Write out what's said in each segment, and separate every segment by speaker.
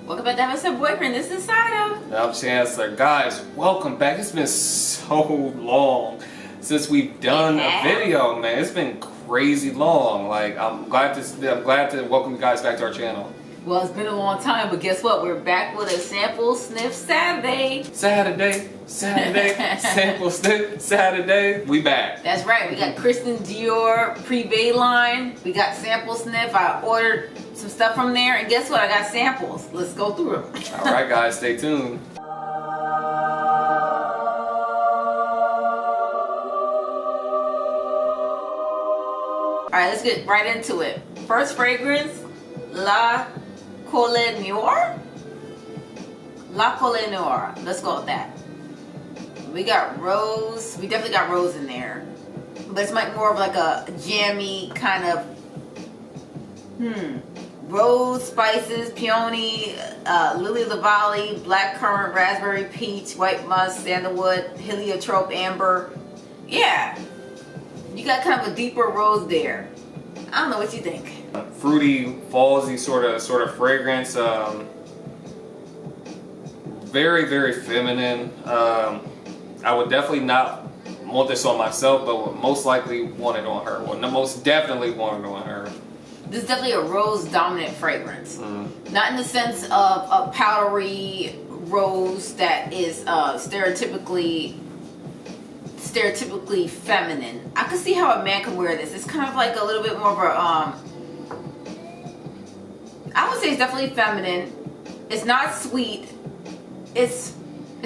Speaker 1: Welcome back to Have a Boyfriend. This is Sada.
Speaker 2: I'm Chancellor. Guys, welcome back. It's been so long since we've done a video, man. It's been crazy long. Like, I'm glad to welcome you guys back to our channel.
Speaker 1: Well, it's been a long time, but guess what? We're back with a Sample Sniff Saturday.
Speaker 2: Saturday, Sample Sniff Saturday. We back.
Speaker 1: That's right. We got Kristen Dior Privee line. We got Sample Sniff. I ordered some stuff from there, and guess what? I got samples. Let's go through them.
Speaker 2: All right, guys, stay tuned.
Speaker 1: All right, let's get right into it. First fragrance, La Colle Noir. La Colle Noir. Let's go with that. We got rose. We definitely got rose in there, but it's like more of like a jammy kind of. Rose, spices, peony, lily of the valley, black currant, raspberry, peach, white musk, sandalwood, heliotrope, amber. Yeah, you got kind of a deeper rose there. I don't know what you think.
Speaker 2: Fruity, fallsy sort of fragrance. Very, very feminine. I would definitely not want this on myself, but would most likely want it on her. Well, most definitely want it on her.
Speaker 1: This is definitely a rose dominant fragrance. Not in the sense of a powdery rose that is stereotypically feminine. I could see how a man could wear this. It's kind of like a little bit more of a I would say it's definitely feminine. It's not sweet. It's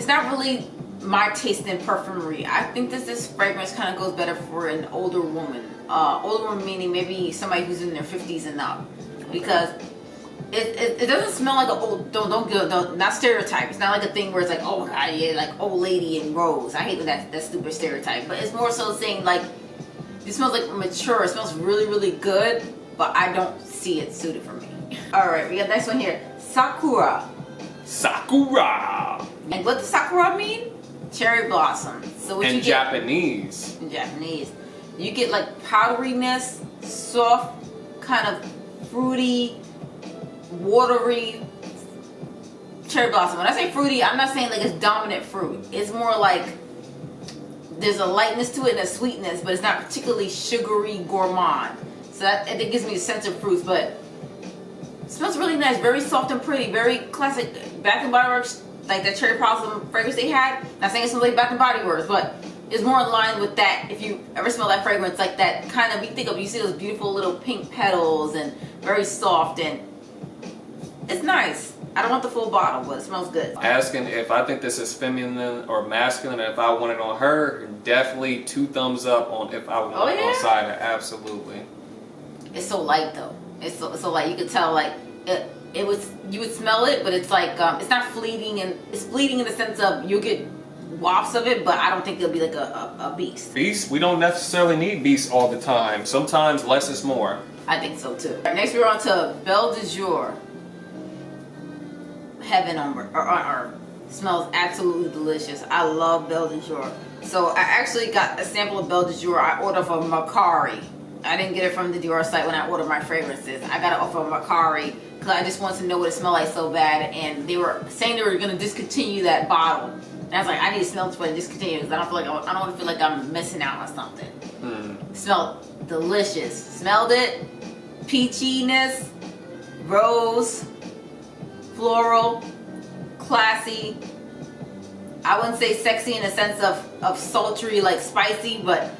Speaker 1: not really my taste in perfumery. I think this fragrance kind of goes better for an older woman. Older woman meaning maybe somebody who's in their 50s and up, because it doesn't smell like an old. Don't not stereotype. It's not like a thing where it's like, oh god, yeah, like old lady and rose. I hate that stupid stereotype. But it's more so saying like it smells like mature. It smells really, really good, but I don't see it suited for me. All right, we got next one here, Sakura.
Speaker 2: Sakura.
Speaker 1: And what does Sakura mean? Cherry blossom. So what you get?
Speaker 2: Japanese.
Speaker 1: In Japanese. You get like powderiness, soft, kind of fruity, watery cherry blossom. When I say fruity, I'm not saying like it's dominant fruit. It's more like there's a lightness to it and a sweetness, but it's not particularly sugary gourmand. So that it gives me a sense of fruits, but it smells really nice, very soft and pretty, very classic Bath and Body Works, like that cherry blossom fragrance they had. Not saying it smells like Bath and Body Works, but it's more in line with that. If you ever smell that fragrance, like that kind of, you see those beautiful little pink petals and very soft, and it's nice. I don't want the full bottle, but it smells good.
Speaker 2: Asking if I think this is feminine or masculine, and if I want it on her, definitely 2 thumbs up on if I want it on Cider. Absolutely.
Speaker 1: It's so light though. It's so light. You could tell like you would smell it, but it's like it's not fleeting, and it's fleeting in the sense of you get wafts of it, but I don't think it'll be like a beast.
Speaker 2: Beast? We don't necessarily need beasts all the time. Sometimes less is more.
Speaker 1: I think so too. Right, next we're on to Belle de Jour. Heaven on earth. Smells absolutely delicious. I love Belle de Jour. So I actually got a sample of Belle de Jour. I ordered from Macari. I didn't get it from the Dior site when I ordered my fragrances. I got it off of Macari because I just wanted to know what it smelled like so bad, and they were saying they were going to discontinue that bottle. And I was like, I need to smell this before they discontinue, because I don't want to feel like I'm missing out on something. It smelled delicious. Smelled it. Peachiness, rose, floral, classy. I wouldn't say sexy in a sense of sultry, like spicy, but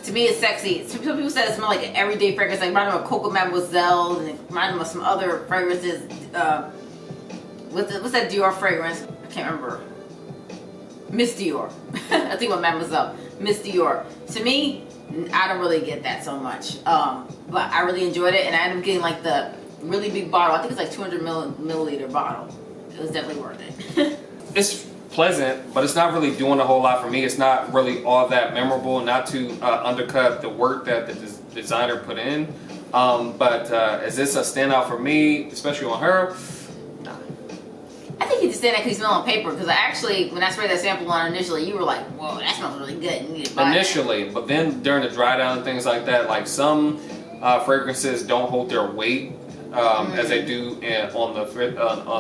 Speaker 1: to me it's sexy. Some people said it smelled like an everyday fragrance, like reminded me of Coco Mademoiselle, and it reminded me of some other fragrances. What's that Dior fragrance? I can't remember. Miss Dior. I think about Mademoiselle. Miss Dior. To me, I don't really get that so much. But I really enjoyed it, and I ended up getting like the really big bottle. I think it's like 200 milliliter bottle. It was definitely worth it.
Speaker 2: It's pleasant, but it's not really doing a whole lot for me. It's not really all that memorable, not to undercut the work that the designer put in. But is this a standout for me, especially on her?
Speaker 1: I think you just stand that because you smell on paper, because I actually, when I sprayed that sample on initially, you were like, whoa, that smells really good. You need to buy
Speaker 2: initially, but then during the dry down and things like that, like some fragrances don't hold their weight as they do on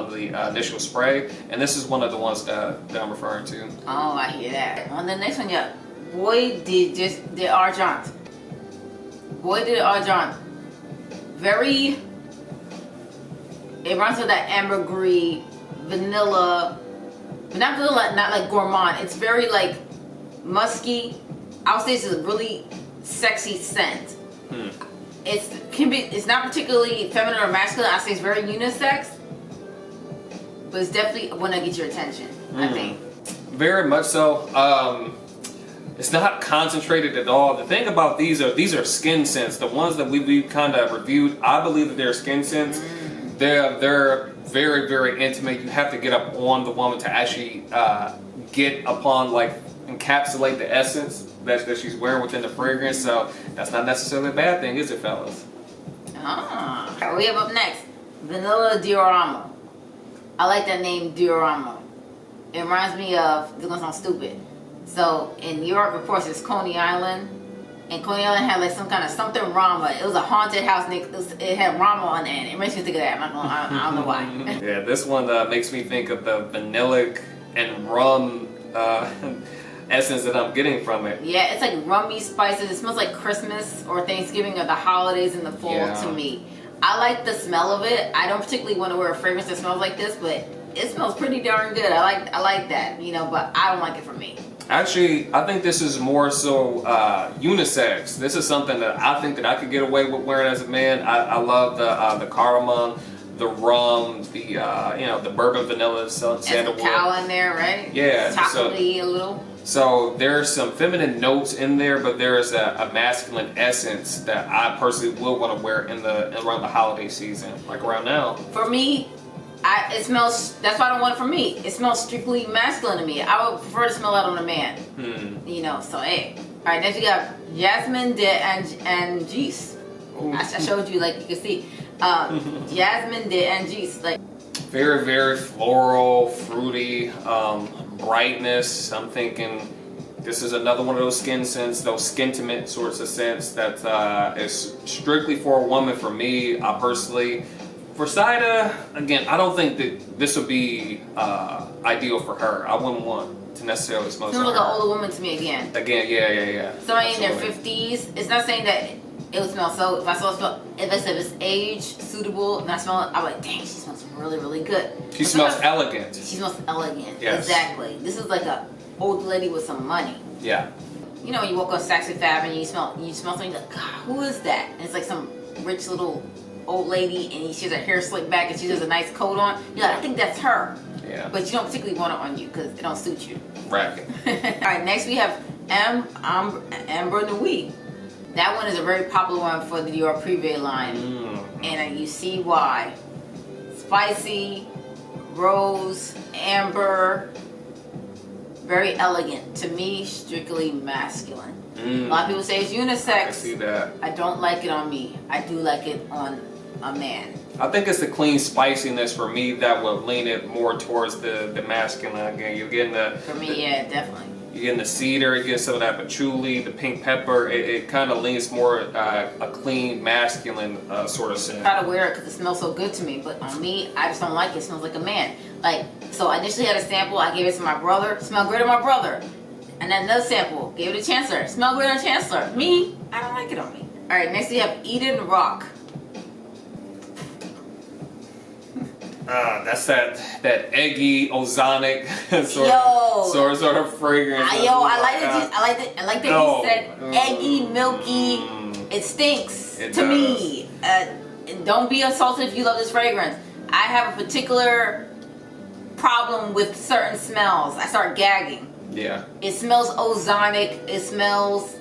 Speaker 2: the initial spray, and this is one of the ones that I'm referring to.
Speaker 1: Oh, I hear that. On the next one, yeah, Boy de Argent. Boy de Argent. Very. It runs with that ambergris, vanilla, but not vanilla, not like gourmand. It's very like musky. I would say it's a really sexy scent. It's not particularly feminine or masculine. I say it's very unisex, but it's definitely want to get your attention. I think
Speaker 2: very much so. It's not concentrated at all. The thing about these are skin scents. The ones that we kind of reviewed, I believe that they're skin scents. They're very, very intimate. You have to get up on the woman to actually get upon, like, encapsulate the essence that she's wearing within the fragrance. So that's not necessarily a bad thing, is it, fellas?
Speaker 1: We have up next Vanilla Diorama. I like that name, Diorama. It reminds me of, this is gonna sound stupid. So in New York, of course, it's Coney Island. And Coney Island had like some kind of something Rama. It was a haunted house. It had Rama on the end. It makes me think of that. I don't know why.
Speaker 2: Yeah, this one makes me think of the vanillic and rum essence that I'm getting from it.
Speaker 1: Yeah, it's like rummy spices. It smells like Christmas or Thanksgiving or the holidays in the fall to me. I like the smell of it. I don't particularly want to wear a fragrance that smells like this, but it smells pretty darn good. I like that, but I don't like it for me.
Speaker 2: Actually, I think this is more so unisex. This is something that I think that I could get away with wearing as a man. I love the cardamom, the rum, the bourbon vanilla, sandalwood.
Speaker 1: There's a cow in there, right?
Speaker 2: Yeah.
Speaker 1: Chocolatey a little.
Speaker 2: So there's some feminine notes in there, but there is a masculine essence that I personally will want to wear around the holiday season, like around now.
Speaker 1: For me, it smells. That's why I don't want it for me. It smells strictly masculine to me. I would prefer to smell that on a man. So hey. All right, next we got Jasmine de Angis. I showed you, like you can see, Jasmine de Angis, like
Speaker 2: very, very floral, fruity, brightness. I'm thinking this is another one of those skin scents, those skintimate sorts of scents that is strictly for a woman. For me, I personally. For Saida, again, I don't think that this would be ideal for her. I wouldn't want to necessarily smell
Speaker 1: like an older woman to me again.
Speaker 2: Yeah.
Speaker 1: Somebody in their 50s. It's not saying that it would smell so. If I said it's age suitable, and I smell it, I'm like, dang, she smells really, really good.
Speaker 2: She smells elegant.
Speaker 1: She smells elegant.
Speaker 2: Yes.
Speaker 1: Exactly. This is like a old lady with some money.
Speaker 2: Yeah.
Speaker 1: You know, when you walk on Saks Fifth Avenue, you smell something, you're like, God, who is that? And it's like some rich little old lady, and she has her hair slicked back, and she has a nice coat on. You're like, I think that's her.
Speaker 2: Yeah.
Speaker 1: But you don't particularly want it on you because it don't suit you.
Speaker 2: Right.
Speaker 1: All right, next we have Amber Nuit. That one is a very popular one for the Dior Privee line, and you see why. Spicy, rose, amber, very elegant. To me, strictly masculine. A lot of people say it's unisex.
Speaker 2: I see that.
Speaker 1: I don't like it on me. I do like it on a man.
Speaker 2: I think it's the clean spiciness for me that would lean it more towards the masculine. Again, you're getting the...
Speaker 1: For me, yeah, definitely.
Speaker 2: You're getting the cedar, you get some of that patchouli, the pink pepper. It kind of leans more a clean masculine sort of scent.
Speaker 1: I try to wear it because it smells so good to me, but on me, I just don't like it. It smells like a man. So I initially had a sample. I gave it to my brother. Smelled great on my brother. And then another sample. Gave it to Chancellor. Smelled great on Chancellor. Me, I don't like it on me. All right, next we have Eden Rock.
Speaker 2: That's that eggy, ozonic sort of fragrance.
Speaker 1: I like that he said eggy, milky. It stinks to me. Don't be insulted if you love this fragrance. I have a particular problem with certain smells. I start gagging.
Speaker 2: Yeah.
Speaker 1: It smells ozonic. It smells.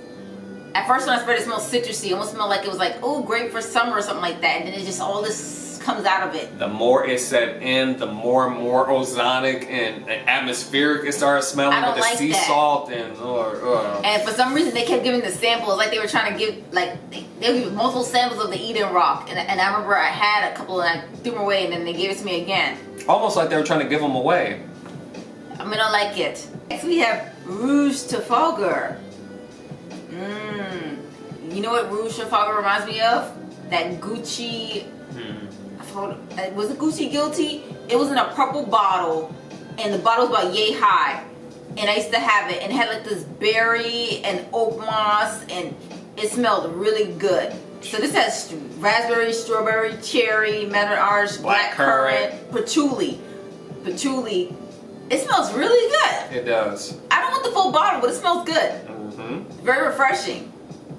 Speaker 1: At first, when I sprayed it, smelled citrusy. It almost smelled like it was like, oh, great for summer or something like that. And then it just all this comes out of it.
Speaker 2: The more it set in, the more and more ozonic and atmospheric it started smelling with the sea salt and.
Speaker 1: And for some reason, they kept giving the samples like they were trying to give they would give multiple samples of the Eden Rock. And I remember I had a couple and I threw them away, and then they gave it to me again.
Speaker 2: Almost like they were trying to give them away.
Speaker 1: I mean, I like it. Next we have Rouge Trafalgar. You know what Rouge Trafalgar reminds me of? That Gucci was it Gucci Guilty? It was in a purple bottle, and the bottle was about yay high. And I used to have it, and it had like this berry and oak moss, and it smelled really good. So this has raspberry, strawberry, cherry, mandarin orange, black currant, patchouli. Patchouli. It smells really good.
Speaker 2: It does.
Speaker 1: I don't want the full bottle, but it smells good.
Speaker 2: Mm-hmm.
Speaker 1: Very refreshing.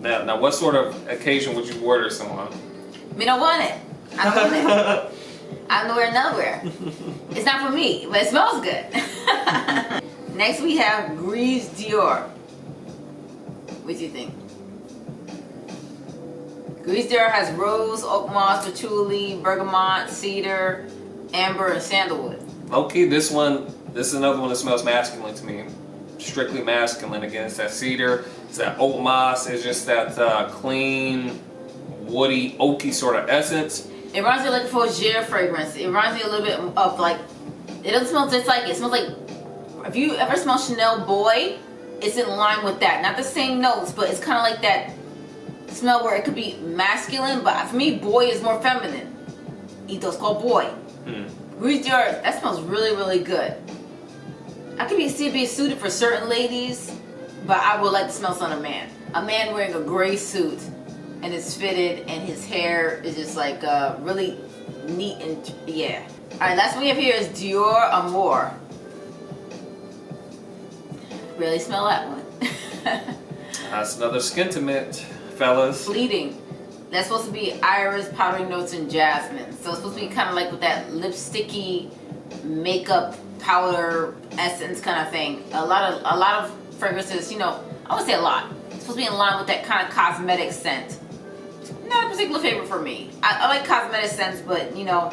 Speaker 2: Now, what sort of occasion would you order someone?
Speaker 1: Me don't want it. I don't want it. I'm nowhere. It's not for me, but it smells good. Next we have Grise Dior. What do you think? Grise Dior has rose, oak moss, patchouli, bergamot, cedar, amber, and sandalwood.
Speaker 2: Low-key, this is another one that smells masculine to me. Strictly masculine. Again, it's that cedar, it's that oak moss, it's just that clean, woody, oaky sort of essence.
Speaker 1: It reminds me of like a fougere fragrance. It reminds me a little bit of like, it doesn't smell just like it smells like, if you ever smell Chanel Boy, it's in line with that. Not the same notes, but it's kind of like that smell where it could be masculine, but for me, Boy is more feminine. Ethos called Boy. Grise Dior, that smells really, really good. I could be suited for certain ladies, but I would like to smell this on a man. A man wearing a gray suit and it's fitted and his hair is just like really neat and yeah. Alright, last one we have here is Dior Amour. Really smell that one.
Speaker 2: That's another skintimate, fellas.
Speaker 1: Fleeting. That's supposed to be iris, powdery notes, and jasmine. So it's supposed to be kind of like with that lipsticky makeup powder essence kind of thing. A lot of fragrances, you know, I would say a lot. It's supposed to be in line with that kind of cosmetic scent. Not a particular favorite for me. I like cosmetic scents, but you know,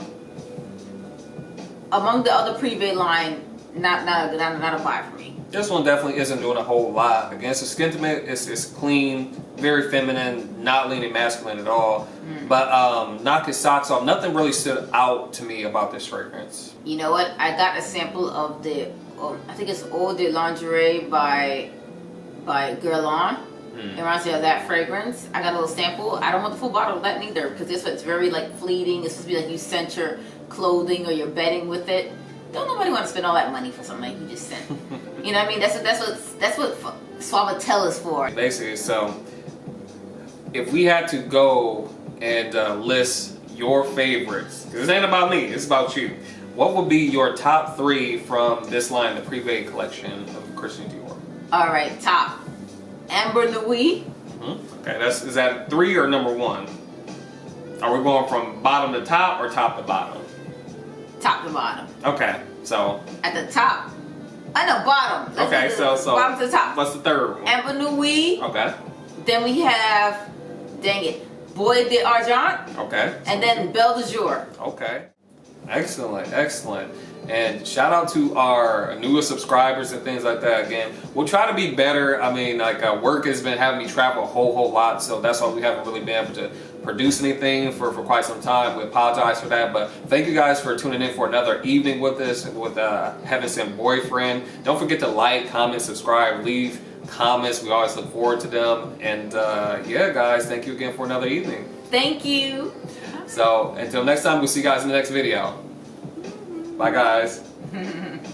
Speaker 1: among the other Privee line, not a buy for me.
Speaker 2: This one definitely isn't doing a whole lot. Again, it's a skintimate, it's clean, very feminine, not leaning masculine at all. But knock his socks off. Nothing really stood out to me about this fragrance.
Speaker 1: You know what? I got a sample of the, I think it's Eau de Lingerie by Guerlain. It reminds me of that fragrance. I got a little sample. I don't want the full bottle of that neither, because this one's very like fleeting. It's supposed to be like you scent your clothing or your bedding with it. Don't nobody want to spend all that money for something you just sent. You know what I mean? That's what Suavitel is for.
Speaker 2: Basically, so if we had to go and list your favorites, because it ain't about me, it's about you. What would be your top 3 from this line, the Privee Collection of Christian Dior?
Speaker 1: All right, top. Amber Nuit.
Speaker 2: Okay, is that 3 or number 1? Are we going from bottom to top or top to bottom?
Speaker 1: Top to bottom.
Speaker 2: Okay, so
Speaker 1: at the top. I know bottom.
Speaker 2: Okay, so
Speaker 1: bottom to top.
Speaker 2: What's the third one?
Speaker 1: Amber Nuit.
Speaker 2: Okay.
Speaker 1: Then we have, dang it, Bois d'Argent.
Speaker 2: Okay.
Speaker 1: And then Belle de Jour.
Speaker 2: Okay. Excellent, excellent. And shout out to our newest subscribers and things like that. Again, we'll try to be better. I mean, like work has been having me travel a whole lot, so that's why we haven't really been able to produce anything for quite some time. We apologize for that, but thank you guys for tuning in for another evening with us with Heaven Sent Boyfriend. Don't forget to like, comment, subscribe, leave comments. We always look forward to them. And yeah, guys, thank you again for another evening.
Speaker 1: Thank you.
Speaker 2: So until next time, we'll see you guys in the next video. Bye, guys.